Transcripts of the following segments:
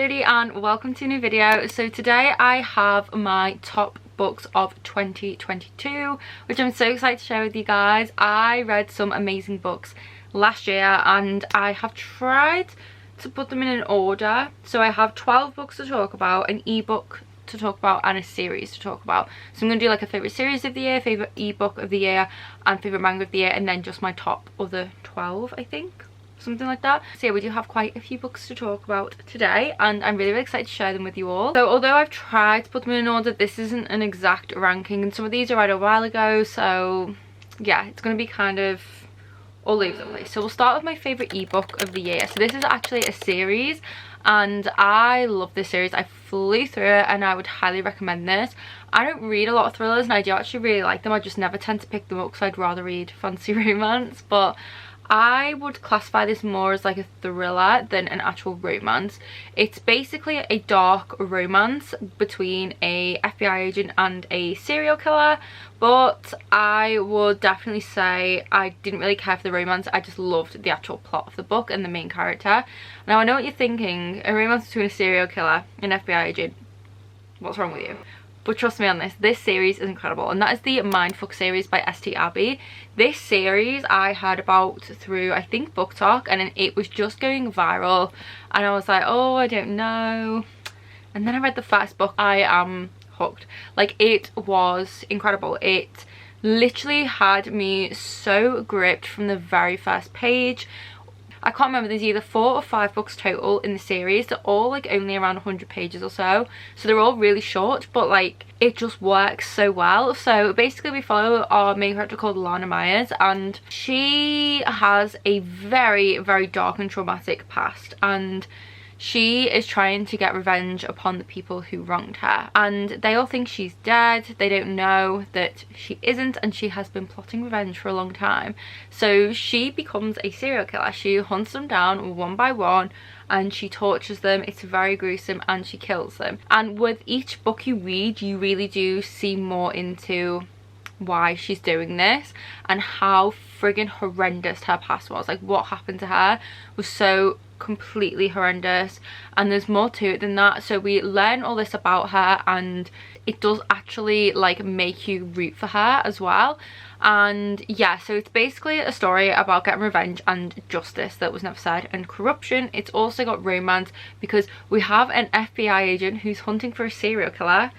Jodie and welcome to a new video. So today I have my top books of 2022, which I'm so excited to share with you guys. I read some amazing books last year and I have tried to put them in an order. So I have 12 books to talk about, an ebook to talk about and a series to talk about. So I'm going to do like a favourite series of the year, favourite ebook of the year and favourite manga of the year, and then just my top other 12, I think. Something like that. So yeah, we do have quite a few books to talk about today and I'm really excited to share them with you all. So although I've tried to put them in order, this isn't an exact ranking and some of these are read a while ago, so yeah, it's going to be kind of all over the place. So we'll start with my favourite ebook of the year. So this is actually a series and I love this series. I flew through it and I would highly recommend this. I don't read a lot of thrillers and I do actually really like them. I just never tend to pick them up because I'd rather read fancy romance, but I would classify this more as like a thriller than an actual romance. It's basically a dark romance between a FBI agent and a serial killer, but I would definitely say I didn't really care for the romance. I just loved the actual plot of the book and the main character. Now I know what you're thinking, a romance between a serial killer and an FBI agent, what's wrong with you? But trust me on this series is incredible, and that is the Mindfuck series by St. Abbey. This series I heard about through, I think, Book Talk, and it was just going viral and I was like, oh, I don't know. And then I read the first book. I am hooked. Like, it was incredible. It literally had me so gripped from the very first page. I can't remember, there's either 4 or 5 books total in the series. They're all like only around 100 pages or so. So they're all really short, but like it just works so well. So basically we follow our main character called Lana Myers, and she has a very, very dark and traumatic past, and she is trying to get revenge upon the people who wronged her, and they all think she's dead. They don't know that she isn't, and she has been plotting revenge for a long time. So she becomes a serial killer. She hunts them down one by one and she tortures them. It's very gruesome, and she kills them. And with each book you read, you really do see more into why she's doing this and how friggin' horrendous her past was. Like, what happened to her was so completely horrendous, and there's more to it than that. So we learn all this about her, and it does actually like make you root for her as well. And yeah, so it's basically a story about getting revenge and justice that was never said, and corruption. It's also got romance because we have an FBI agent who's hunting for a serial killer,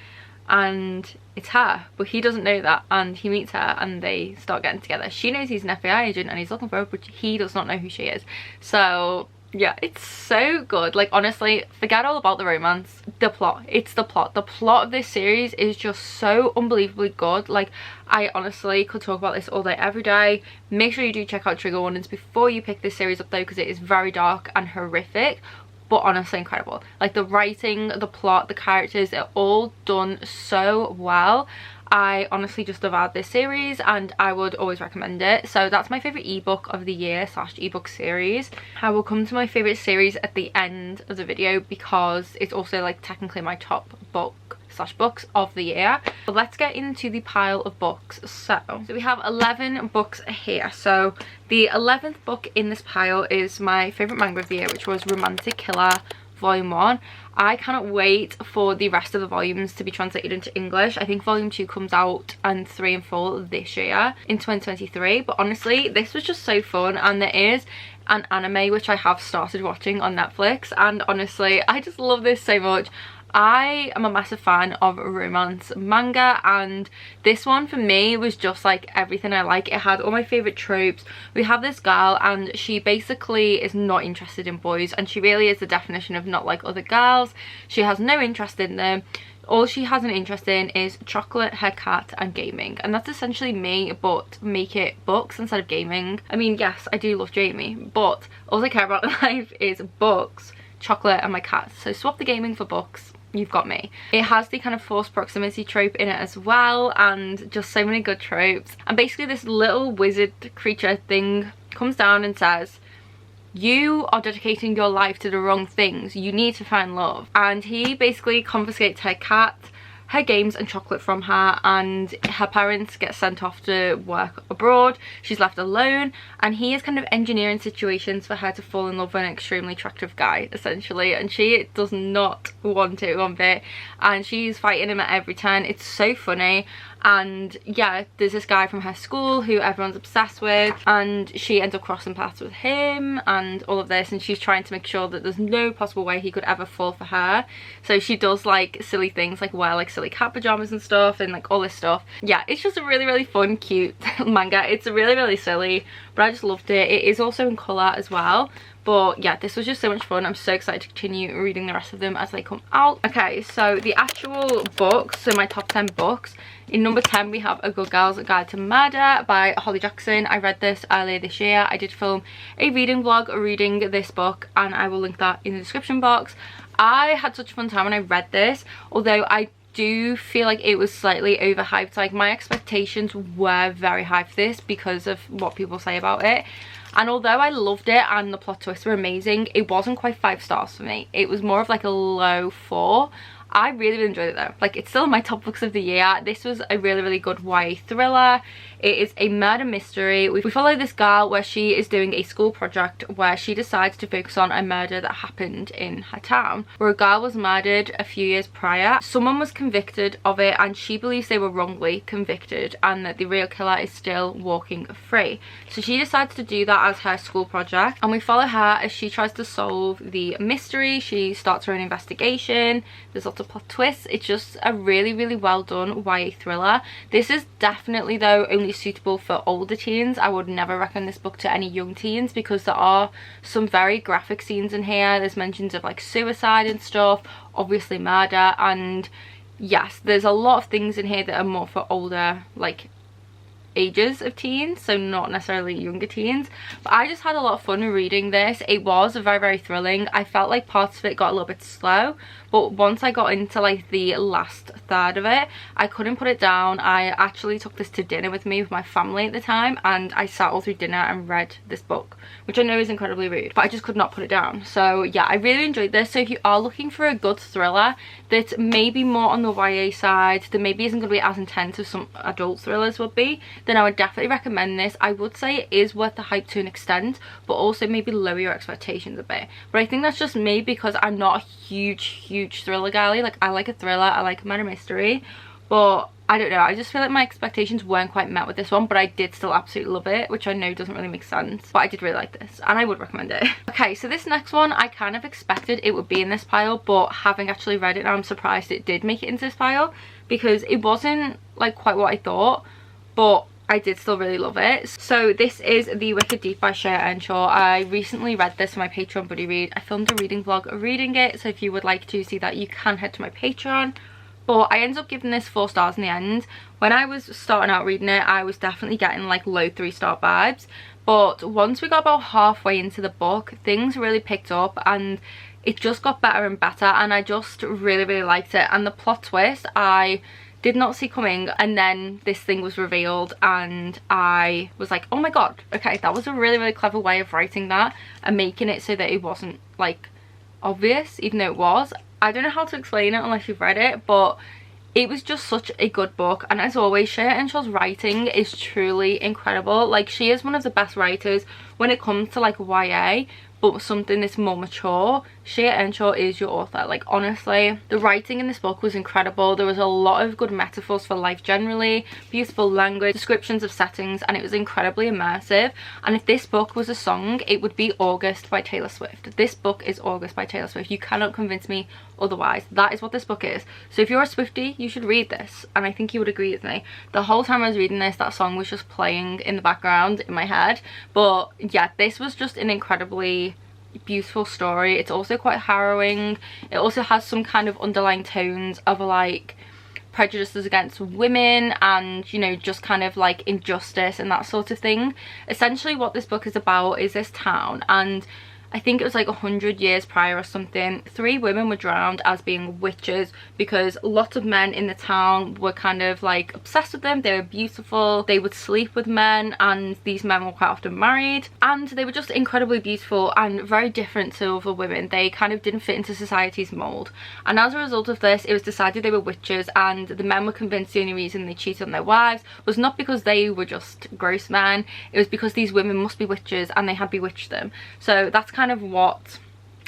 and it's her, but he doesn't know that, and he meets her and they start getting together. She knows he's an FBI agent and he's looking for her, but he does not know who she is. So yeah, it's so good. Like, honestly, forget all about the romance. The plot, it's the plot. The plot of this series is just so unbelievably good. Like, I honestly could talk about this all day, every day. Make sure you do check out trigger warnings before you pick this series up though, because it is very dark and horrific, but honestly incredible. Like, the writing, the plot, the characters, they're all done so well. I honestly just devoured this series and I would always recommend it. So that's my favourite ebook of the year / ebook series. I will come to my favourite series at the end of the video because it's also like technically my top book / books of the year. But let's get into the pile of books. So we have 11 books here. So the 11th book in this pile is my favourite manga of the year, which was Romantic Killer Volume 1. I cannot wait for the rest of the volumes to be translated into English. I think Volume 2 comes out and 3 and 4 this year in 2023. But honestly, this was just so fun, and there is an anime which I have started watching on Netflix, and honestly I just love this so much. I am a massive fan of romance manga, and this one for me was just like everything I like. It had all my favourite tropes. We have this girl and she basically is not interested in boys, and she really is the definition of not like other girls. She has no interest in them. All she has an interest in is chocolate, her cat and gaming, and that's essentially me, but make it books instead of gaming. I mean, yes, I do love Jamie, but all I care about in life is books, chocolate and my cat. So swap the gaming for books, you've got me. It has the kind of forced proximity trope in it as well, and just so many good tropes. And basically this little wizard creature thing comes down and says, you are dedicating your life to the wrong things, you need to find love. And he basically confiscates her cat, her games and chocolate from her, and her parents get sent off to work abroad. She's left alone, and he is kind of engineering situations for her to fall in love with an extremely attractive guy, essentially, and she does not want it one bit, and she's fighting him at every turn. It's so funny. And yeah, there's this guy from her school who everyone's obsessed with, and she ends up crossing paths with him and all of this, and she's trying to make sure that there's no possible way he could ever fall for her. So she does like silly things, like wear like silly cat pajamas and stuff, and like all this stuff. Yeah, it's just a really, really fun, cute manga. It's really, really silly, but I just loved it. It is also in colour as well. But yeah, this was just so much fun. I'm so excited to continue reading the rest of them as they come out. Okay, so the actual books, so my top 10 books. In number 10 we have A Good Girl's Guide to Murder by Holly Jackson. I read this earlier this year. I did film a reading vlog reading this book, and I will link that in the description box. I had such a fun time when I read this, although I do feel like it was slightly overhyped. Like, my expectations were very high for this because of what people say about it. And although I loved it and the plot twists were amazing, it wasn't quite 5 stars for me. It was more of like a low 4. I really, really enjoyed it though. Like, it's still in my top books of the year. This was a really, really good YA thriller. It is a murder mystery. We follow this girl where she is doing a school project where she decides to focus on a murder that happened in her town, where a girl was murdered a few years prior. Someone was convicted of it, and she believes they were wrongly convicted and that the real killer is still walking free. So she decides to do that as her school project, and we follow her as she tries to solve the mystery. She starts her own investigation. There's lots of plot twists. It's just a really, really well done YA thriller. This is definitely though only suitable for older teens. I would never recommend this book to any young teens because there are some very graphic scenes in here. There's mentions of like suicide and stuff, obviously murder, and yes, there's a lot of things in here that are more for older like ages of teens, so not necessarily younger teens. But I just had a lot of fun reading this. It was very, very thrilling. I felt like parts of it got a little bit slow, but once I got into like the last third of it, I couldn't put it down. I actually took this to dinner with me with my family at the time, and I sat all through dinner and read this book, which I know is incredibly rude, but I just could not put it down. So yeah, I really enjoyed this. So if you are looking for a good thriller that's maybe more on the YA side, that maybe isn't going to be as intense as some adult thrillers would be, then I would definitely recommend this. I would say it is worth the hype to an extent, but also maybe lower your expectations a bit. But I think that's just me because I'm not a huge thriller girly. Like, I like a thriller, I like a murder mystery, but I don't know, I just feel like my expectations weren't quite met with this one, but I did still absolutely love it, which I know doesn't really make sense, but I did really like this and I would recommend it. Okay, so this next one, I kind of expected it would be in this pile, but having actually read it now, I'm surprised it did make it into this pile because it wasn't like quite what I thought, but I did still really love it. So this is The Wicked Deep by Shea Earnshaw. I recently read this for my Patreon buddy read. I filmed a reading vlog reading it, so if you would like to see that, you can head to my Patreon. But I ended up giving this 4 stars in the end. When I was starting out reading it, I was definitely getting like low 3-star vibes, but once we got about halfway into the book, things really picked up and it just got better and better, and I just really, really liked it. And the plot twist I did not see coming, and then this thing was revealed and I was like, oh my god, okay, that was a really, really clever way of writing that and making it so that it wasn't like obvious, even though it was. I don't know how to explain it unless you've read it, but it was just such a good book. And as always, Shea Earnshaw's writing is truly incredible. Like, she is one of the best writers when it comes to like YA, but something that's more mature. Shea Earnshaw is your author. Like, honestly, the writing in this book was incredible. There was a lot of good metaphors for life generally, beautiful language, descriptions of settings, and it was incredibly immersive. And if this book was a song, it would be August by Taylor Swift. This book is August by Taylor Swift. You cannot convince me otherwise. That is what this book is. So if you're a Swiftie, you should read this, and I think you would agree with me. The whole time I was reading this, that song was just playing in the background in my head. But yeah, this was just an incredibly beautiful story. It's also quite harrowing. It also has some kind of underlying tones of like prejudices against women and, you know, just kind of like injustice and that sort of thing. Essentially what this book is about is this town, and I think it was like 100 years prior or something, 3 women were drowned as being witches because lots of men in the town were kind of like obsessed with them. They were beautiful, they would sleep with men, and these men were quite often married, and they were just incredibly beautiful and very different to other women. They kind of didn't fit into society's mold, and as a result of this, it was decided they were witches, and the men were convinced the only reason they cheated on their wives was not because they were just gross men, it was because these women must be witches and they had bewitched them. So that's kind of what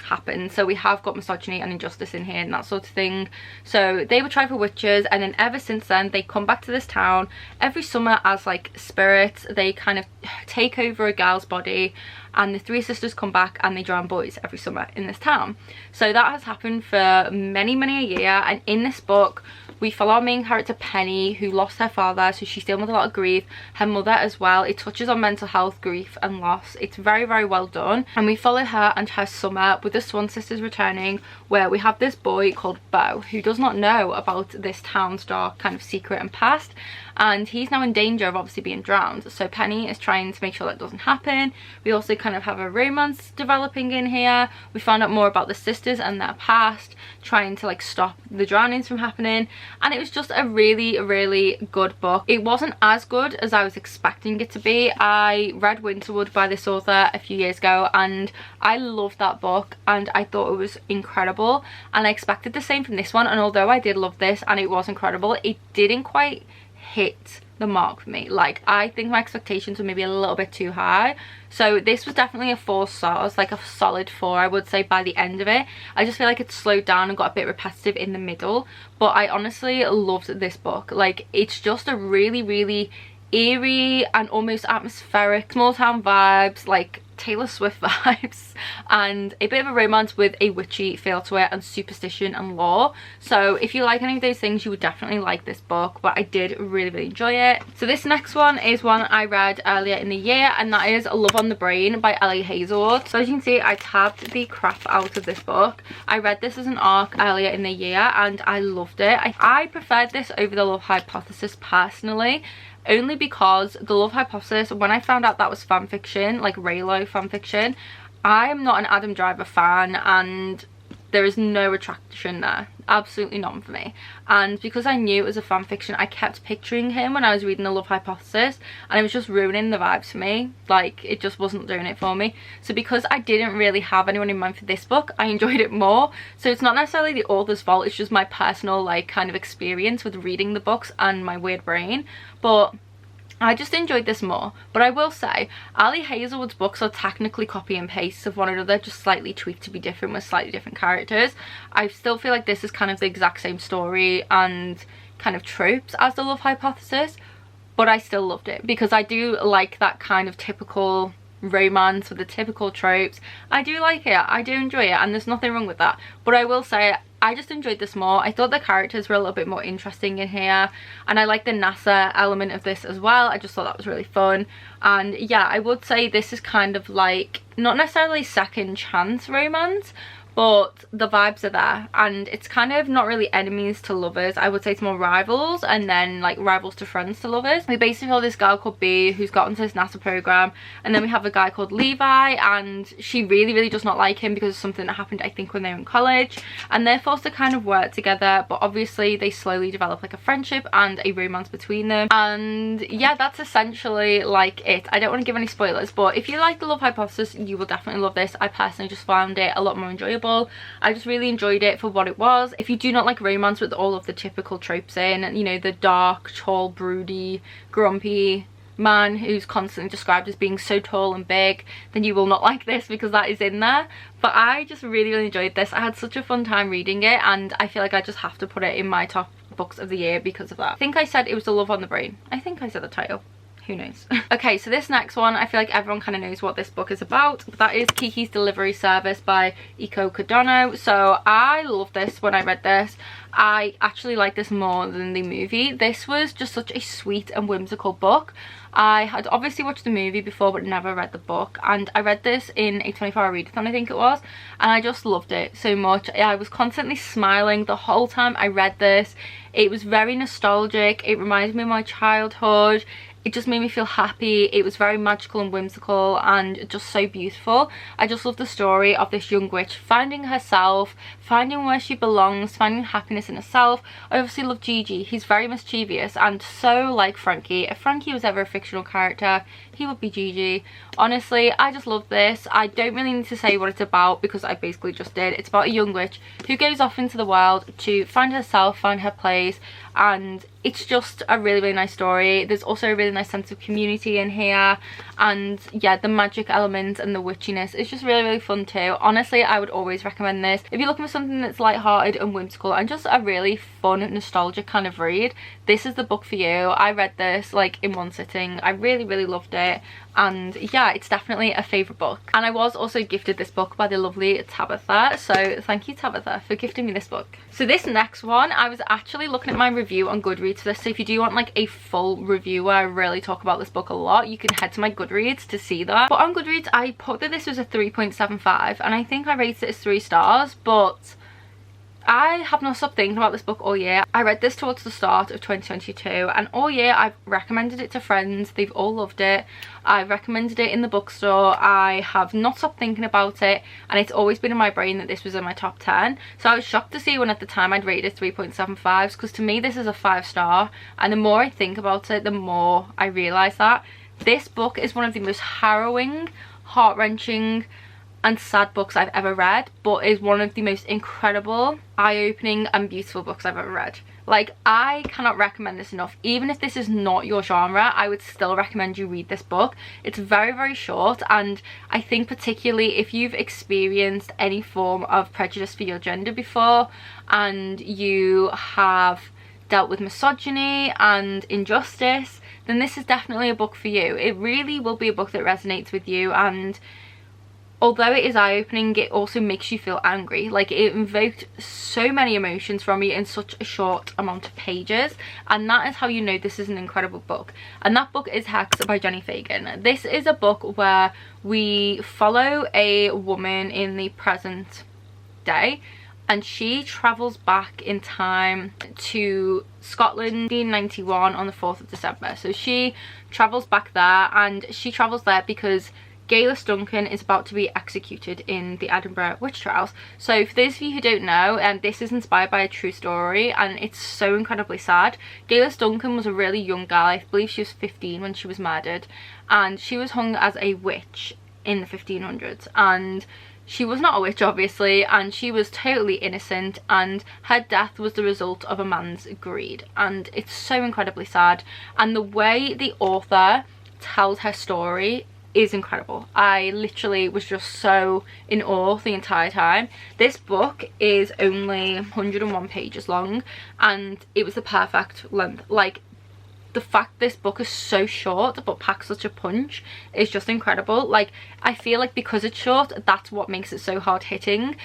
happened. So we have got misogyny and injustice in here and that sort of thing. So they were tried for witches, and then ever since then they come back to this town every summer as like spirits. They kind of take over a girl's body, and the 3 sisters come back and they drown boys every summer in this town. So that has happened for many a year, and in this book we follow our main character Penny, who lost her father, so she's dealing with a lot of grief, her mother as well. It touches on mental health, grief and loss. It's very well done, and we follow her and her summer with the Swan sisters returning, where we have this boy called Beau who does not know about this town's dark kind of secret and past, and he's now in danger of obviously being drowned. So Penny is trying to make sure that doesn't happen. We also kind of have a romance developing in here. We found out more about the sisters and their past, trying to like stop the drownings from happening, and it was just a really good book. It wasn't as good as I was expecting it to be. I read Winterwood by this author a few years ago, and I loved that book and I thought it was incredible, and I expected the same from this one, and although I did love this and it was incredible, it didn't quite hit the mark for me. Like, I think my expectations were maybe a little bit too high, so this was definitely a 4 stars, like a solid 4 I would say by the end of it. I just feel like it slowed down and got a bit repetitive in the middle, but I honestly loved this book. Like, it's just a really eerie and almost atmospheric, small town vibes, like Taylor Swift vibes, and a bit of a romance with a witchy feel to it and superstition and lore. So if you like any of those things, you would definitely like this book, but I did really enjoy it. So this next one is one I read earlier in the year, and that is Love on the Brain by Ellie Hazelwood. So as you can see, I tabbed the crap out of this book. I read this as an arc earlier in the year and I loved it. I preferred this over The Love Hypothesis personally, only because The Love Hypothesis, when I found out that was fan fiction, like Raylo fan fiction, I am not an Adam Driver fan and there is no attraction there, absolutely none for me. And because I knew it was a fan fiction, I kept picturing him when I was reading The Love Hypothesis, and it was just ruining the vibes for me. Like, it just wasn't doing it for me. So because I didn't really have anyone in mind for this book, I enjoyed it more. So it's not necessarily the author's fault, it's just my personal like kind of experience with reading the books and my weird brain. But I just enjoyed this more. But I will say, Ellie Hazelwood's books are technically copy and pastes of one another, just slightly tweaked to be different with slightly different characters. I still feel like this is kind of the exact same story and kind of tropes as The Love Hypothesis, but I still loved it because I do like that kind of typical romance with the typical tropes. I do like it, I do enjoy it, and there's nothing wrong with that. But I will say, I just enjoyed this more. I thought the characters were a little bit more interesting in here, and I like the NASA element of this as well. I just thought that was really fun. And yeah, I would say this is kind of like not necessarily second chance romance, but the vibes are there, and it's kind of not really enemies to lovers. I would say it's more rivals, and then like rivals to friends to lovers. We basically have this girl called B who's got into this NASA program, and then we have a guy called Levi, and she really does not like him because of something that happened I think when they were in college, and they're forced to kind of work together, but obviously they slowly develop like a friendship and a romance between them. And yeah, that's essentially like it. I don't want to give any spoilers, but if you like The Love Hypothesis, you will definitely love this. I personally just found it a lot more enjoyable. I just really enjoyed it for what it was. If you do not like romance with all of the typical tropes in, you know, the dark, tall, broody, grumpy man who's constantly described as being so tall and big, then you will not like this because that is in there. But I just really enjoyed this. I had such a fun time reading it, and I feel like I just have to put it in my top books of the year because of that. I think I said it was The Love on the Brain. I think I said the title. Who knows? Okay, so this next one, I feel like everyone kind of knows what this book is about, but that is Kikis Delivery Service by Iko Cardano. So I love this. When I read this, I actually like this more than the movie. This was just such a sweet and whimsical book. I had obviously watched the movie before but never read the book, and I read this in a 24-hour readathon I think it was, and I just loved it so much. I was constantly smiling the whole time I read this. It was very nostalgic. It reminded me of my childhood. it just made me feel happy. It was very magical and whimsical and just so beautiful. I just love the story of this young witch finding herself, finding where she belongs, finding happiness in herself. I obviously love Gigi. He's very mischievous and so like Frankie. If Frankie was ever a fictional character, he would be Gigi. Honestly, I just love this. I don't really need to say what it's about because I basically just did. It's about a young witch who goes off into the world to find herself, find her place, and it's just a really, really nice story. There's also a really nice sense of community in here, and yeah, the magic element and the witchiness is just really, really fun too. Honestly, I would always recommend this if you're looking for something that's light-hearted and whimsical and just a really fun, nostalgic kind of read. This is the book for you. I read this like in one sitting. I really, really loved it, and yeah, it's definitely a favourite book. And I was also gifted this book by the lovely Tabitha, so thank you Tabitha for gifting me this book. So this next one, I was actually looking at my review on Goodreads for this, so if you do want like a full review where I really talk about this book a lot, you can head to my Goodreads to see that. But on Goodreads I put that this was a 3.75 and I think I rated it as 3 stars, but I have not stopped thinking about this book all year. I read this towards the start of 2022 and all year I've recommended it to friends. They've all loved it. I've recommended it in the bookstore. I have not stopped thinking about it, and it's always been in my brain that this was in my top 10. So I was shocked to see when at the time I'd rated 3.75s, because to me this is a 5-star, and the more I think about it, the more I realise that this book is one of the most harrowing, heart-wrenching and sad books I've ever read, but is one of the most incredible, eye-opening and beautiful books I've ever read. Like, I cannot recommend this enough. Even if this is not your genre, I would still recommend you read this book. It's very, very short, and I think particularly if you've experienced any form of prejudice for your gender before, and you have dealt with misogyny and injustice, then this is definitely a book for you. It really will be a book that resonates with you, and although it is eye-opening, it also makes you feel angry. Like, it invoked so many emotions from you in such a short amount of pages, and that is how you know this is an incredible book. And that book is Hex by Jenny Fagan. This is a book where we follow a woman in the present day, and she travels back in time to Scotland in 1991 on the 4th of December. So she travels back there, and she travels there because Gaelis Duncan is about to be executed in the Edinburgh witch trials. So for those of you who don't know, this is inspired by a true story, and it's so incredibly sad. Gaelis Duncan was a really young girl. I believe she was 15 when she was murdered, and she was hung as a witch in the 1500s, and she was not a witch obviously, and she was totally innocent, and her death was the result of a man's greed, and it's so incredibly sad. And the way the author tells her story is incredible. I literally was just so in awe the entire time. This book is only 101 pages long, and it was the perfect length. Like, the fact this book is so short but packs such a punch is just incredible. Like, I feel like because it's short, that's what makes it so hard hitting.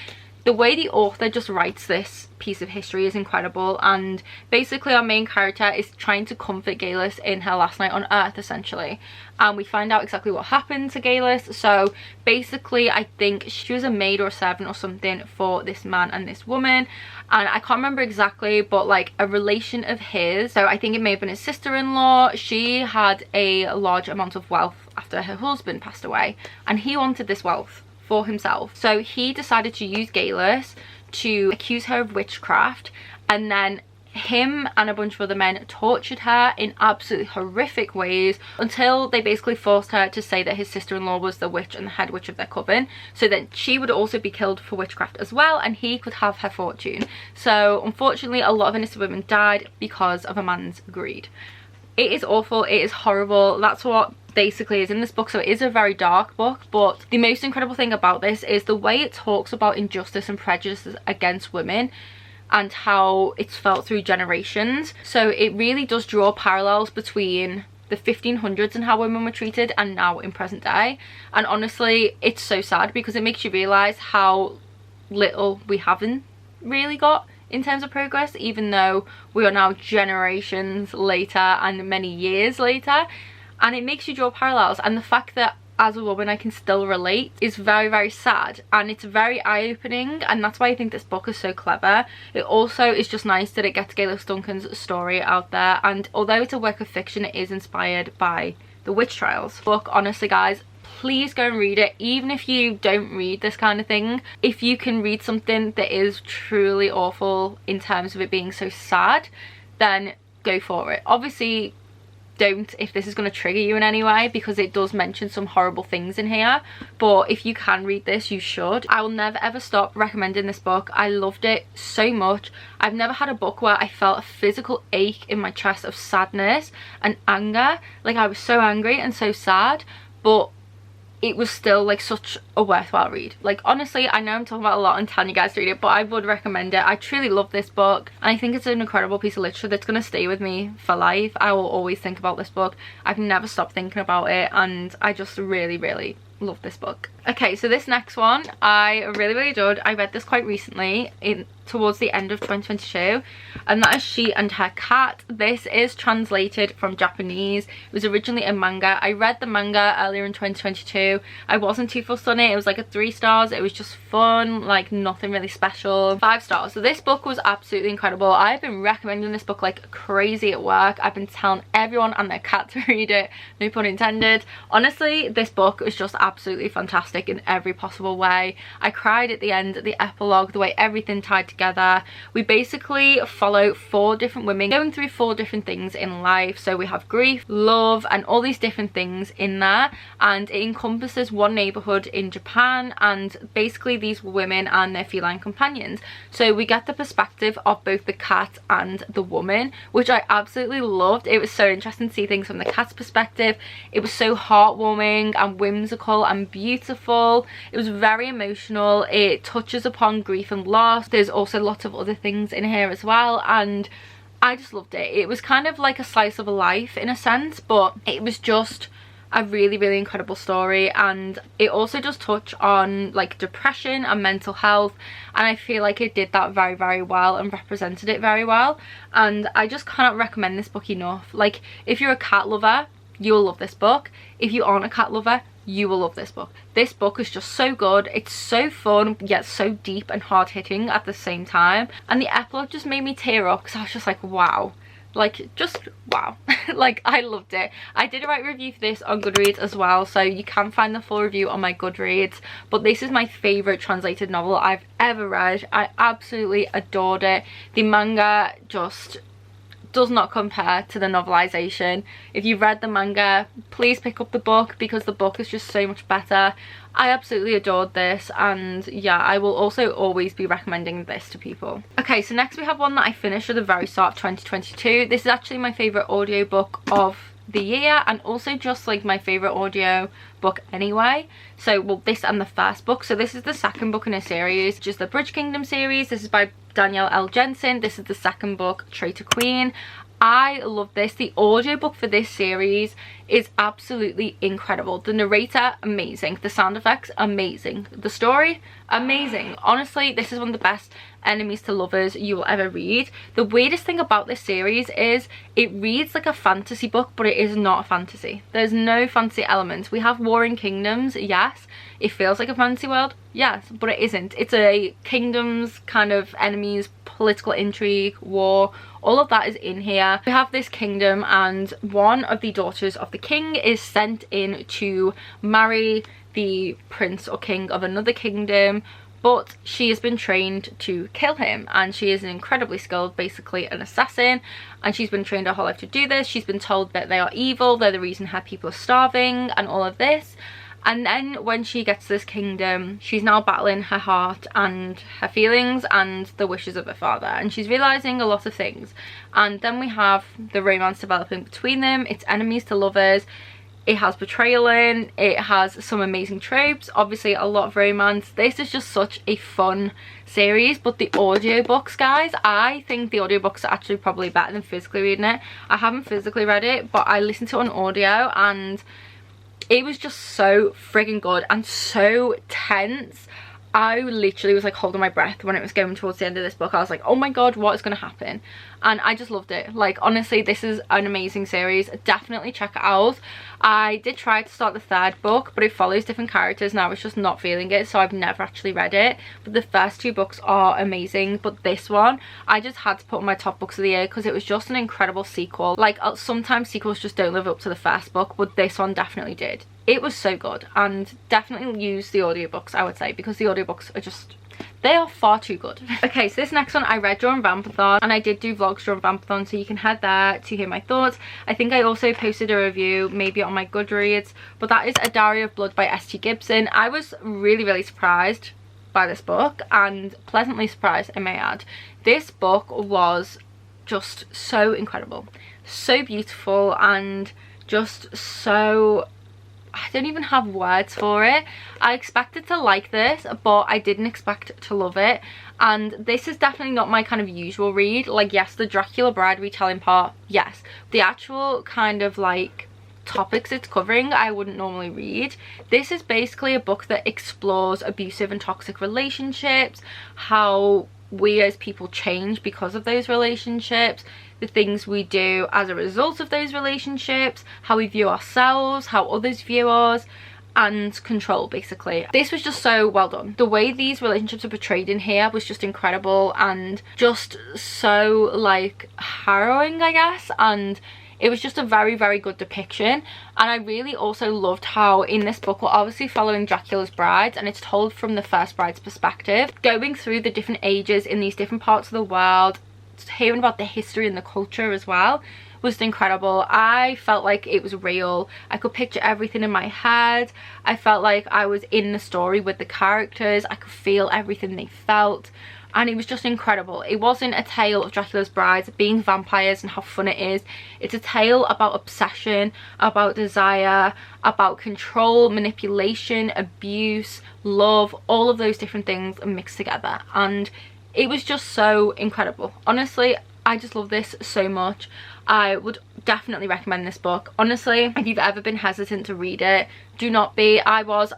The way the author just writes this piece of history is incredible, and basically our main character is trying to comfort Gaelis in her last night on Earth, essentially, and we find out exactly what happened to Gaelis. So basically I think she was a maid or a servant or something for this man and this woman, and I can't remember exactly, but like a relation of his, so I think it may have been his sister-in-law. She had a large amount of wealth after her husband passed away, and he wanted this wealth for himself. So he decided to use Gaelis to accuse her of witchcraft, and then him and a bunch of other men tortured her in absolutely horrific ways until they basically forced her to say that his sister-in-law was the witch and the head witch of their coven, so that she would also be killed for witchcraft as well, and he could have her fortune. So unfortunately a lot of innocent women died because of a man's greed. It is awful, it is horrible. That's what basically is in this book. So it is a very dark book, but the most incredible thing about this is the way it talks about injustice and prejudices against women and how it's felt through generations. So it really does draw parallels between the 1500s and how women were treated and now in present day. And honestly, it's so sad because it makes you realise how little we haven't really got in terms of progress, even though we are now generations later and many years later. And it makes you draw parallels, and the fact that as a woman I can still relate is very, very sad, and it's very eye-opening, and that's why I think this book is so clever. It also is just nice that it gets Gaelic Duncan's story out there, and although it's a work of fiction, it is inspired by the witch trials. Book, honestly guys, please go and read it. Even if you don't read this kind of thing, if you can read something that is truly awful in terms of it being so sad, then go for it. Obviously don't if this is going to trigger you in any way, because it does mention some horrible things in here, but if you can read this, you should. I will never ever stop recommending this book. I loved it so much. I've never had a book where I felt a physical ache in my chest of sadness and anger. Like, I was so angry and so sad, but it was still like such a worthwhile read. Like, honestly, I know I'm talking about a lot and telling you guys to read it, but I would recommend it. I truly love this book, and I think it's an incredible piece of literature that's going to stay with me for life. I will always think about this book. I've never stopped thinking about it, and I just really, really love this book. Okay, so this next one I really, really adored. I read this quite recently towards the end of 2022, and that is She and Her Cat. This is translated from Japanese. It was originally a manga. I read the manga earlier in 2022. I wasn't too fussed on it. It was like a 3 stars. It was just fun, like nothing really special. 5 stars. So this book was absolutely incredible. I've been recommending this book like crazy at work. I've been telling everyone and their cat to read it, no pun intended. Honestly, this book was just absolutely fantastic in every possible way. I cried at the end, at the epilogue, the way everything tied together. We basically follow 4 different women going through 4 different things in life. So we have grief, love, and all these different things in there, and it encompasses one neighborhood in Japan, and basically these women and their feline companions. So we get the perspective of both the cat and the woman, which I absolutely loved. It was so interesting to see things from the cat's perspective. It was so heartwarming and whimsical and beautiful. It was very emotional. It touches upon grief and loss. There's also lots of other things in here as well, and I just loved it. It was kind of like a slice of a life in a sense, but it was just a really, really incredible story, and it also does touch on like depression and mental health, and I feel like it did that very, very well and represented it very well, and I just cannot recommend this book enough. Like, if you're a cat lover, you'll love this book. If you aren't a cat lover, you will love this book. This book is just so good. It's so fun, yet so deep and hard-hitting at the same time, and the epilogue just made me tear up, because I was just like, wow. Like, just wow. Like, I loved it. I did a review for this on Goodreads as well, so you can find the full review on my Goodreads, but this is my favorite translated novel I've ever read. I absolutely adored it. The manga just does not compare to the novelization. If you've read the manga, please pick up the book, because the book is just so much better. I absolutely adored this, and yeah, I will also always be recommending this to people. Okay, so next we have one that I finished at the very start of 2022. This is actually my favorite audiobook of the year, and also just like my favorite audio book anyway. So, well, this and the first book. So this is the second book in a series, which is the Bridge Kingdom series. This is by Danielle L. Jensen. This is the second book, Traitor Queen. I love this. The audiobook for this series is absolutely incredible. The narrator, amazing. The sound effects, amazing. The story, amazing. Honestly, this is one of the best enemies to lovers you will ever read. The weirdest thing about this series is it reads like a fantasy book, but it is not a fantasy. There's no fantasy elements. We have warring kingdoms, yes. It feels like a fantasy world, yes, but it isn't. It's a kingdoms kind of enemies, political intrigue, war, all of that is in here. We have this kingdom, and one of the daughters of the king is sent in to marry the prince or king of another kingdom, but she has been trained to kill him, and she is incredibly skilled, basically an assassin, and she's been trained her whole life to do this. She's been told that they are evil, they're the reason her people are starving and all of this. And then when she gets to this kingdom, she's now battling her heart and her feelings and the wishes of her father, and she's realizing a lot of things. And then we have the romance developing between them. It's enemies to lovers. It has betrayal in, it has some amazing tropes, obviously a lot of romance. This is just such a fun series. But the audiobooks, guys, I think the audiobooks are actually probably better than physically reading it. I haven't physically read it, but I listened to it on audio, and it was just so friggin' good and so tense. I literally was like holding my breath when it was going towards the end of this book. I was like, oh my god, what is going to happen? And I just loved it. Like, honestly, this is an amazing series. Definitely check it out. I did try to start the third book, but it follows different characters and I was just not feeling it, so I've never actually read it. But the first two books are amazing, but this one I just had to put on my top books of the year because it was just an incredible sequel. Like, sometimes sequels just don't live up to the first book, but this one definitely did. It was so good, and definitely use the audiobooks, I would say, because the audiobooks are just, they are far too good. Okay, so this next one I read during Vampathon, and I did do vlogs during Vampathon, so you can head there to hear my thoughts. I think I also posted a review maybe on my Goodreads, but that is A Diary of Blood by S.T. Gibson. I was really surprised by this book, and pleasantly surprised, I may add. This book was just so incredible, so beautiful, and just so, I don't even have words for it. I expected to like this, but I didn't expect to love it. And this is definitely not my kind of usual read. Like, yes, the Dracula Bride retelling part, yes. The actual kind of like topics it's covering, I wouldn't normally read. This is basically a book that explores abusive and toxic relationships, how we as people change because of those relationships, the things we do as a result of those relationships, how we view ourselves, how others view us, and control, basically. This was just so well done. The way these relationships are portrayed in here was just incredible and just so like harrowing, I guess, and it was just a very good depiction. And I really also loved how in this book we're obviously following Dracula's brides, and it's told from the first bride's perspective, going through the different ages in these different parts of the world, hearing about the history and the culture as well was incredible. I felt like it was real. I could picture everything in my head. I felt like I was in the story with the characters. I could feel everything they felt, and it was just incredible. It wasn't a tale of Dracula's brides being vampires and how fun it is. It's a tale about obsession, about desire, about control, manipulation, abuse, love, all of those different things mixed together, and it was just so incredible. Honestly, I just love this so much. I would definitely recommend this book. Honestly, if you've ever been hesitant to read it, do not be. I was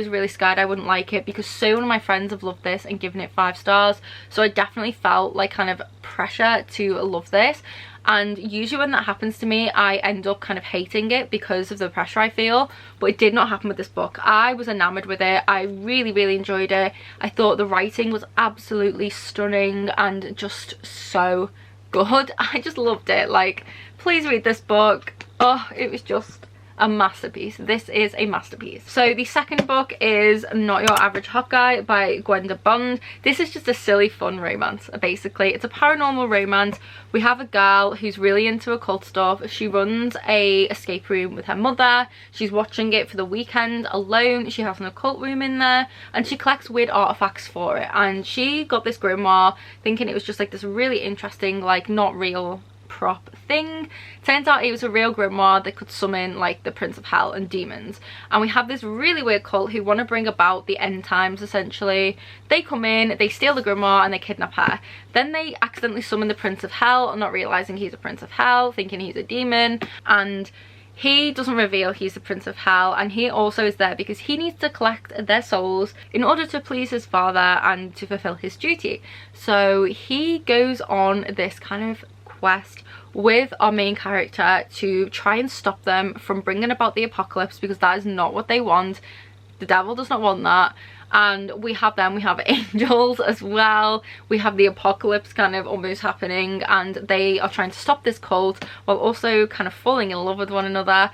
really scared I wouldn't like it because so many of my friends have loved this and given it 5 stars, so I definitely felt like kind of pressure to love this. And usually when that happens to me, I end up kind of hating it because of the pressure I feel, but it did not happen with this book. I was enamored with it. I really enjoyed it. I thought the writing was absolutely stunning and just so good. I just loved it. Like, please read this book. Oh, it was just a masterpiece. This is a masterpiece. So the second book is Not Your Average Hot Guy by Gwenda Bond. This is just a silly fun romance, basically. It's a paranormal romance. We have a girl who's really into occult stuff. She runs a escape room with her mother. She's watching it for the weekend alone. She has an occult room in there and she collects weird artifacts for it, and she got this grimoire thinking it was just like this really interesting, like, not real prop thing. Turns out it was a real grimoire that could summon like the Prince of Hell and demons, and we have this really weird cult who want to bring about the end times. Essentially, they come in, they steal the grimoire and they kidnap her. Then they accidentally summon the Prince of Hell, not realizing he's a Prince of Hell, thinking he's a demon, and he doesn't reveal he's the Prince of Hell, and he also is there because he needs to collect their souls in order to please his father and to fulfill his duty. So he goes on this kind of quest with our main character to try and stop them from bringing about the apocalypse, because that is not what they want. The devil does not want that. And we have angels as well. We have the apocalypse kind of almost happening, and they are trying to stop this cult while also kind of falling in love with one another.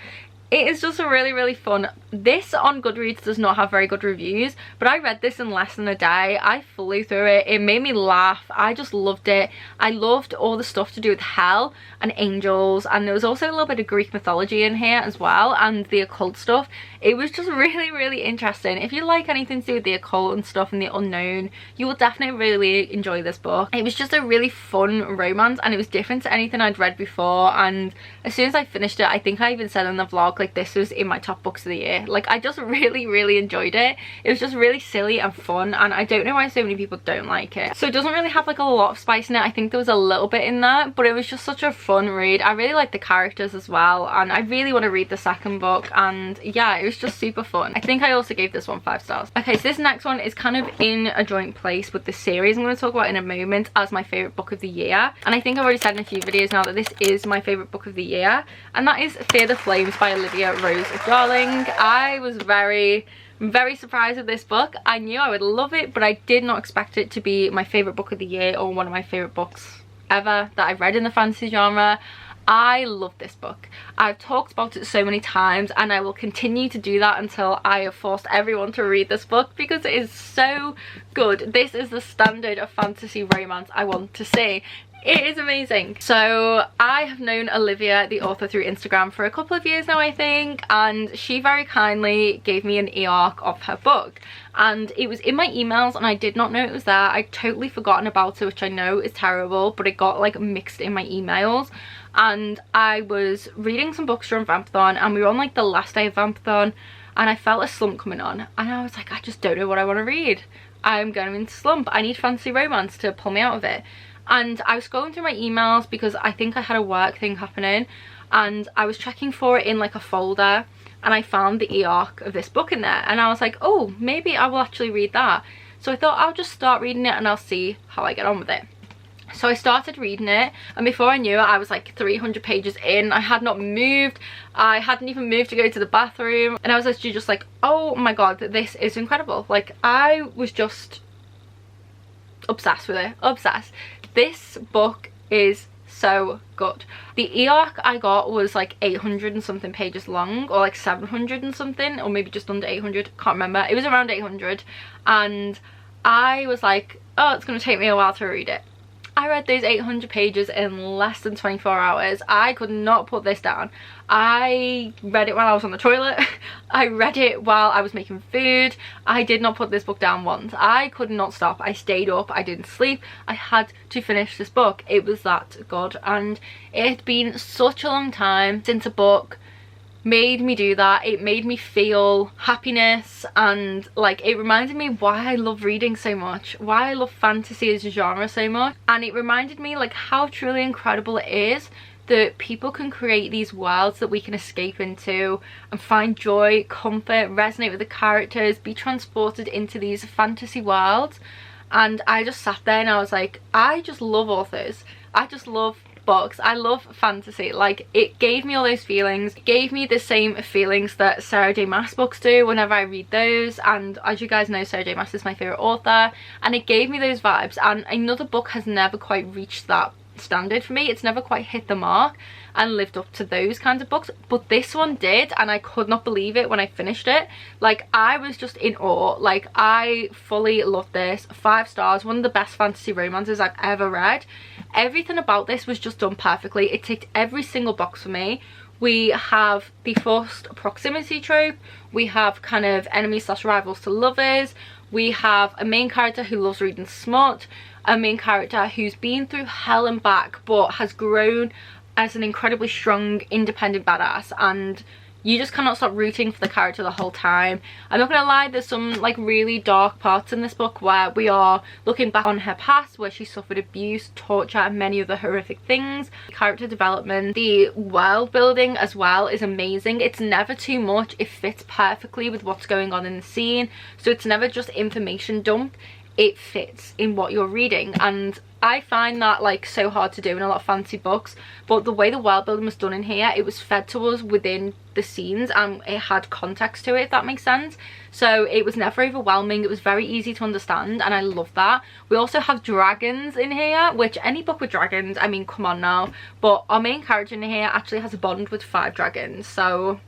It is just a really fun. This on Goodreads does not have very good reviews, but I read this in less than a day. I flew through it. It made me laugh. I just loved it. I loved all the stuff to do with hell and angels, and there was also a little bit of Greek mythology in here as well, and the occult stuff. It was just really interesting. If you like anything to do with the occult and stuff and the unknown, you will definitely really enjoy this book. It was just a really fun romance, and it was different to anything I'd read before, and as soon as I finished it, I think I even said in the vlog, like this was in my top books of the year. Like I just really enjoyed it. It was just really silly and fun, and I don't know why so many people don't like it. So it doesn't really have like a lot of spice in it. I think there was a little bit in that, but it was just such a fun read. I really like the characters as well, and I really want to read the second book, and yeah, it was just super fun. I think I also gave this one 5 stars. Okay, so this next one is kind of in a joint place with the series I'm going to talk about in a moment as my favourite book of the year, and I think I've already said in a few videos now that this is my favourite book of the year, and that is Fear the Flames by Olivia Rose Darling. I was very surprised with this book. I knew I would love it, but I did not expect it to be my favourite book of the year or one of my favourite books ever that I've read in the fantasy genre. I love this book. I've talked about it so many times, and I will continue to do that until I have forced everyone to read this book because it is so good. This is the standard of fantasy romance I want to see. It is amazing. So I have known Olivia, the author, through Instagram for a couple of years now, I think, and she very kindly gave me an e-arc of her book, and it was in my emails and I did not know it was there. I'd totally forgotten about it, which I know is terrible, but it got like mixed in my emails. And I was reading some books during Vampathon, and we were on like the last day of Vampathon, and I felt a slump coming on, and I was like, I just don't know what I want to read. I'm going into slump. I need fantasy romance to pull me out of it. And I was scrolling through my emails because I think I had a work thing happening, and I was checking for it in like a folder, and I found the e-arc of this book in there, and I was like, oh, maybe I will actually read that. So I thought I'll just start reading it and I'll see how I get on with it. So I started reading it, and before I knew it, I was like 300 pages in. I had not moved. I hadn't even moved to go to the bathroom, and I was actually just like, oh my god, this is incredible. Like I was just obsessed with it. Obsessed. This book is so good. The e-arc I got was like 800 and something pages long, or like 700 and something, or maybe just under 800, can't remember. It was around 800, and I was like, oh, it's gonna take me a while to read it. I read those 800 pages in less than 24 hours. I could not put this down. I read it while I was on the toilet. I read it while I was making food. I did not put this book down once. I could not stop. I stayed up. I didn't sleep. I had to finish this book. It was that good, and it had been such a long time since a book made me do that. It made me feel happiness, and like it reminded me why I love reading so much, why I love fantasy as a genre so much, and it reminded me like how truly incredible it is that people can create these worlds that we can escape into and find joy, comfort, resonate with the characters, be transported into these fantasy worlds. And I just sat there and I was like, I just love authors. I just love books. I love fantasy. Like it gave me all those feelings. It gave me the same feelings that Sarah J Maas books do whenever I read those, and as you guys know, Sarah J Maas is my favourite author, and it gave me those vibes, and another book has never quite reached that standard for me. It's never quite hit the mark and lived up to those kinds of books, but this one did, and I could not believe it when I finished it. Like I was just in awe. Like I fully loved this. 5 stars. One of the best fantasy romances I've ever read. Everything about this was just done perfectly. It ticked every single box for me. We have the forced proximity trope. We have kind of enemies / rivals to lovers. We have a main character who loves reading smut. A main character who's been through hell and back but has grown as an incredibly strong, independent badass, and you just cannot stop rooting for the character the whole time. I'm not gonna lie, there's some like really dark parts in this book where we are looking back on her past, where she suffered abuse, torture, and many other horrific things. Character development, the world building as well is amazing. It's never too much. It fits perfectly with what's going on in the scene, so it's never just information dump. It fits in what you're reading, and I find that like so hard to do in a lot of fantasy books, but the way the world building was done in here, it was fed to us within the scenes and it had context to it, if that makes sense. So it was never overwhelming. It was very easy to understand, and I love that. We also have dragons in here, which any book with dragons, I mean, come on now, but our main character in here actually has a bond with 5 dragons, so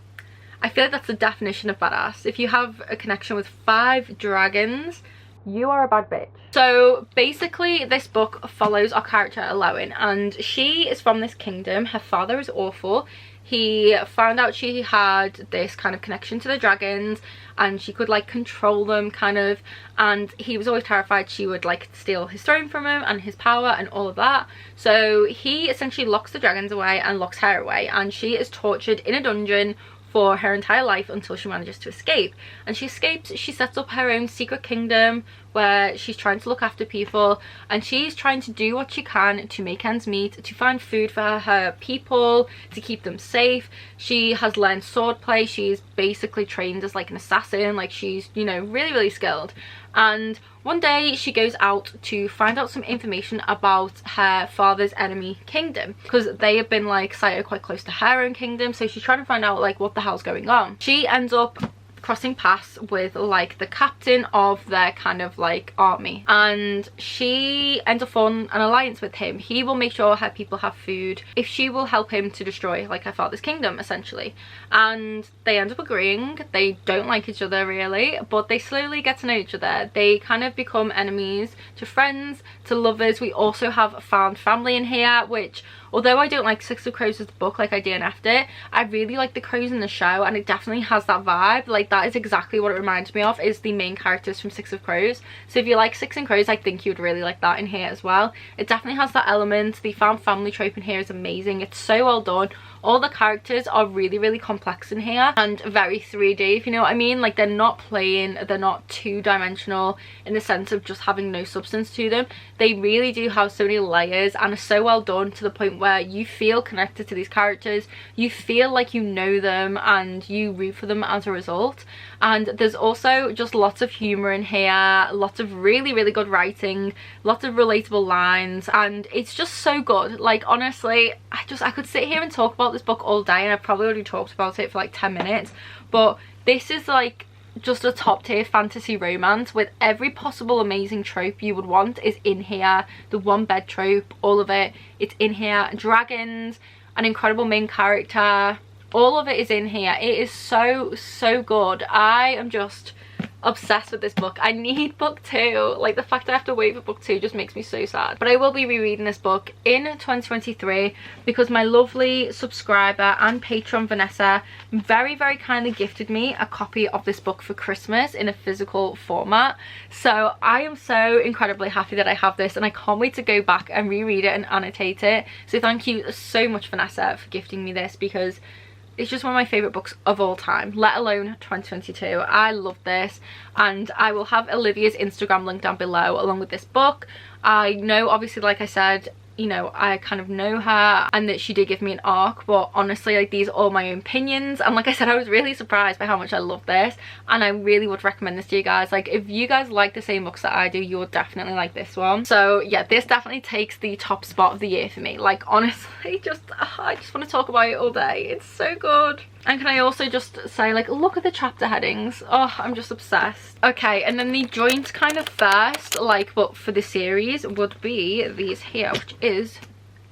I feel like that's the definition of badass. If you have a connection with 5 dragons, you are a bad bitch. So basically this book follows our character Aloin, and she is from this kingdom. Her father is awful. He found out she had this kind of connection to the dragons and she could like control them kind of, and he was always terrified she would like steal his throne from him and his power and all of that. So he essentially locks the dragons away and locks her away, and she is tortured in a dungeon for her entire life until she manages to escape. And she escapes, she sets up her own secret kingdom where she's trying to look after people, and she's trying to do what she can to make ends meet, to find food for her people, to keep them safe. She has learned swordplay. She's basically trained as like an assassin, like she's, you know, really skilled. And one day she goes out to find out some information about her father's enemy kingdom, because they have been like sighted quite close to her own kingdom, so she's trying to find out like what the hell's going on. She ends up crossing paths with like the captain of their kind of like army, and she ends up forming an alliance with him. He will make sure her people have food if she will help him to destroy like her father's kingdom essentially. And they end up agreeing. They don't like each other really, but they slowly get to know each other. They kind of become enemies to friends to lovers. We also have found family in here, which, although I don't like Six of Crows as the book, like I DNF'd it, I really like the crows in the show, and it definitely has that vibe. Like that is exactly what it reminds me of, is the main characters from Six of Crows. So if you like Six and Crows, I think you'd really like that in here as well. It definitely has that element. The found family trope in here is amazing. It's so well done. All the characters are really complex in here and very 3D, if you know what I mean. Like they're not plain, they're not two-dimensional in the sense of just having no substance to them. They really do have so many layers and are so well done to the point where you feel connected to these characters, you feel like you know them, and you root for them as a result. And there's also just lots of humor in here, lots of really good writing, lots of relatable lines, and it's just so good. Like honestly, I could sit here and talk about this book all day, and I've probably already talked about it for like 10 minutes, but this is like just a top tier fantasy romance with every possible amazing trope you would want is in here. The one bed trope, all of it, it's in here. Dragons, an incredible main character, all of it is in here. It is so good. I am just obsessed with this book. I need book 2. Like the fact I have to wait for book 2 just makes me so sad. But I will be rereading this book in 2023 because my lovely subscriber and patron Vanessa very kindly gifted me a copy of this book for Christmas in a physical format. So I am so incredibly happy that I have this, and I can't wait to go back and reread it and annotate it. So thank you so much, Vanessa, for gifting me this, because it's just one of my favourite books of all time, let alone 2022. I love this, and I will have Olivia's Instagram link down below along with this book. I know, obviously, like I said, you know, I kind of know her and that she did give me an arc, but honestly, like, these are all my own opinions. And like I said, I was really surprised by how much I love this, and I really would recommend this to you guys. Like, if you guys like the same books that I do, you'll definitely like this one. So yeah, this definitely takes the top spot of the year for me. Like, honestly, just I just want to talk about it all day. It's so good. And can I also just say, like, look at the chapter headings. Oh, I'm just obsessed. Okay, and then the joint kind of first, like, book for the series would be these here, which is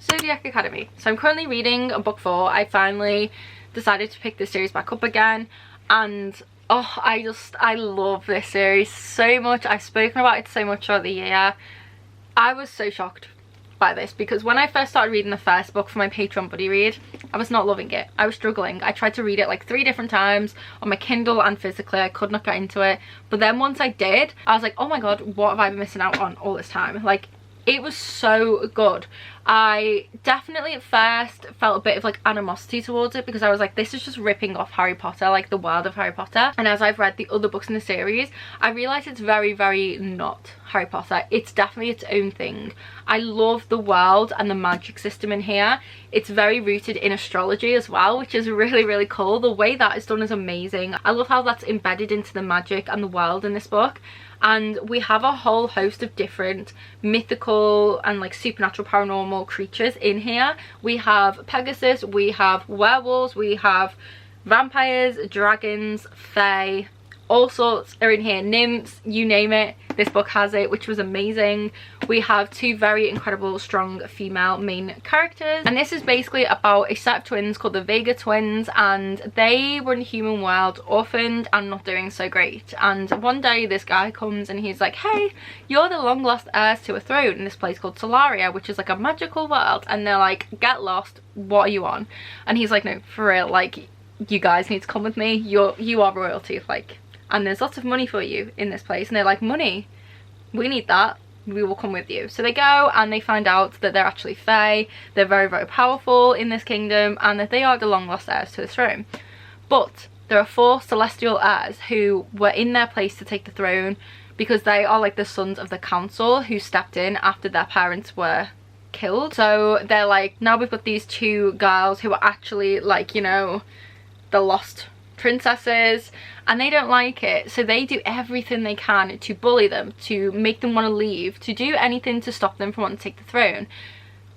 Zodiac Academy. So I'm currently reading book 4. I finally decided to pick this series back up again, and oh, I love this series so much. I've spoken about it so much throughout the year. I was so shocked by this, because when I first started reading the first book for my Patreon buddy read, I was not loving it. I was struggling. I tried to read it like 3 different times on my Kindle and physically. I could not get into it. But then once I did, I was like, oh my god, what have I been missing out on all this time? Like, it was so good. I definitely at first felt a bit of like animosity towards it, because I was like, this is just ripping off Harry Potter, like the world of Harry Potter. And as I've read the other books in the series, I realised it's very not Harry Potter. It's definitely its own thing. I love the world and the magic system in here. It's very rooted in astrology as well, which is really cool. The way that is done is amazing. I love how that's embedded into the magic and the world in this book. And we have a whole host of different mythical and like supernatural paranormal creatures in here. We have Pegasus, we have werewolves, we have vampires, dragons, fae, all sorts are in here. Nymphs, you name it, this book has it, which was amazing. We have 2 very incredible strong female main characters, and this is basically about a set of twins called the Vega twins, and they were in the human world, orphaned and not doing so great. And one day this guy comes and he's like, hey, you're the long lost heirs to a throne in this place called Solaria, which is like a magical world. And they're like, get lost, what are you on? And he's like, no, for real, like, you guys need to come with me. You are royalty, like, and there's lots of money for you in this place. And they're like, money? We need that. We will come with you. So they go and they find out that they're actually fae. They're very powerful in this kingdom, and that they are the long lost heirs to the throne. But there are 4 celestial heirs who were in their place to take the throne because they are like the sons of the council who stepped in after their parents were killed. So they're like, now we've got these 2 girls who are actually like, you know, the lost princesses, and they don't like it, so they do everything they can to bully them, to make them want to leave, to do anything to stop them from wanting to take the throne.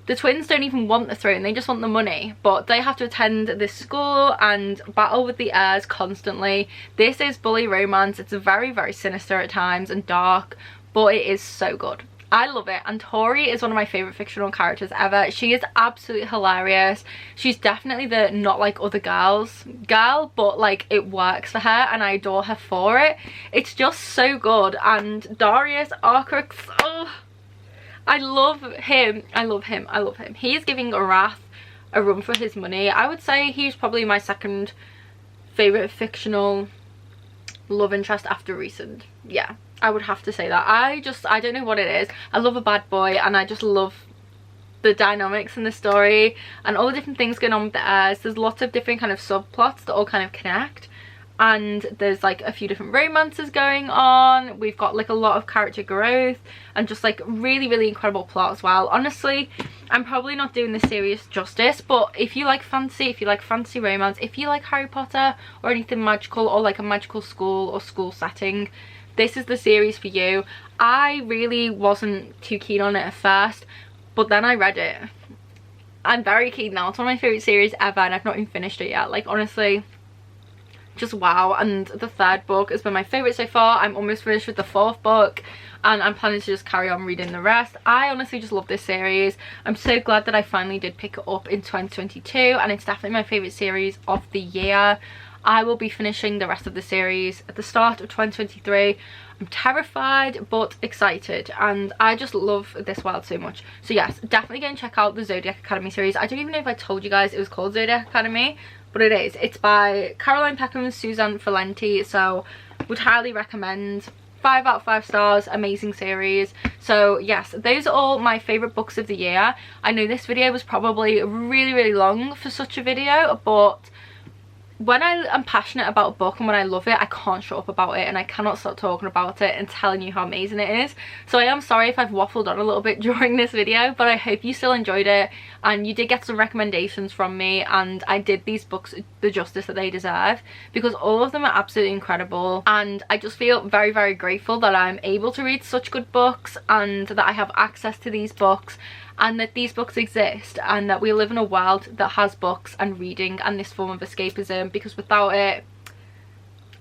The twins don't even want the throne, they just want the money, but they have to attend this school and battle with the heirs constantly. This is bully romance. It's very, very sinister at times and dark, but it is so good. I love it, and Tori is one of my favourite fictional characters ever. She is absolutely hilarious. She's definitely the not like other girls girl, but like it works for her and I adore her for it. It's just so good. And Darius Arcrux, oh, I love him. I love him. I love him. He is giving Wrath a run for his money. I would say he's probably my second favourite fictional love interest after Recent. Yeah, I would have to say that. I don't know what it is. I love a bad boy, and I just love the dynamics in the story and all the different things going on with the heirs. There's lots of different kind of subplots that all kind of connect, and there's like a few different romances going on. We've got like a lot of character growth and just like really, really incredible plot as well. Honestly, I'm probably not doing this series justice, but if you like fantasy, if you like fantasy romance, if you like Harry Potter or anything magical, or like a magical school or school setting, this is the series for you. I really wasn't too keen on it at first, but then I read it. I'm very keen now. It's one of my favourite series ever, and I've not even finished it yet. Like, honestly, just wow. And the 3rd book has been my favourite so far. I'm almost finished with the 4th book, and I'm planning to just carry on reading the rest. I honestly just love this series. I'm so glad that I finally did pick it up in 2022, and it's definitely my favourite series of the year. I will be finishing the rest of the series at the start of 2023. I'm terrified but excited, and I just love this world so much. So yes, definitely go and check out the Zodiac Academy series. I don't even know if I told you guys it was called Zodiac Academy, but it is. It's by Caroline Peckham and Suzanne Valenti, so would highly recommend. 5 out of 5 stars, amazing series. So yes, those are all my favourite books of the year. I know this video was probably really, really long for such a video, but when I am passionate about a book and when I love it, I can't shut up about it, and I cannot stop talking about it and telling you how amazing it is. So I am sorry if I've waffled on a little bit during this video, but I hope you still enjoyed it and you did get some recommendations from me, and I did these books the justice that they deserve, because all of them are absolutely incredible, and I just feel very, very grateful that I'm able to read such good books and that I have access to these books, and that these books exist, and that we live in a world that has books and reading and this form of escapism, because without it,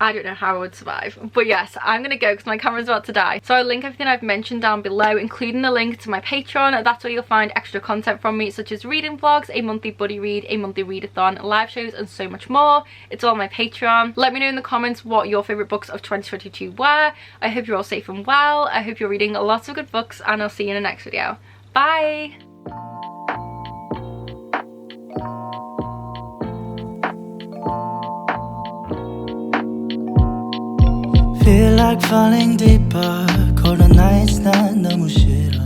I don't know how I would survive. But yes, I'm gonna go because my camera's about to die. So I'll link everything I've mentioned down below, including the link to my Patreon. That's where you'll find extra content from me, such as reading vlogs, a monthly buddy read, a monthly readathon, live shows, and so much more. It's all on my Patreon. Let me know in the comments what your favourite books of 2022 were. I hope you're all safe and well. I hope you're reading lots of good books, and I'll see you in the next video. Bye! Feel like falling deeper. Colder nights 난 너무 싫어.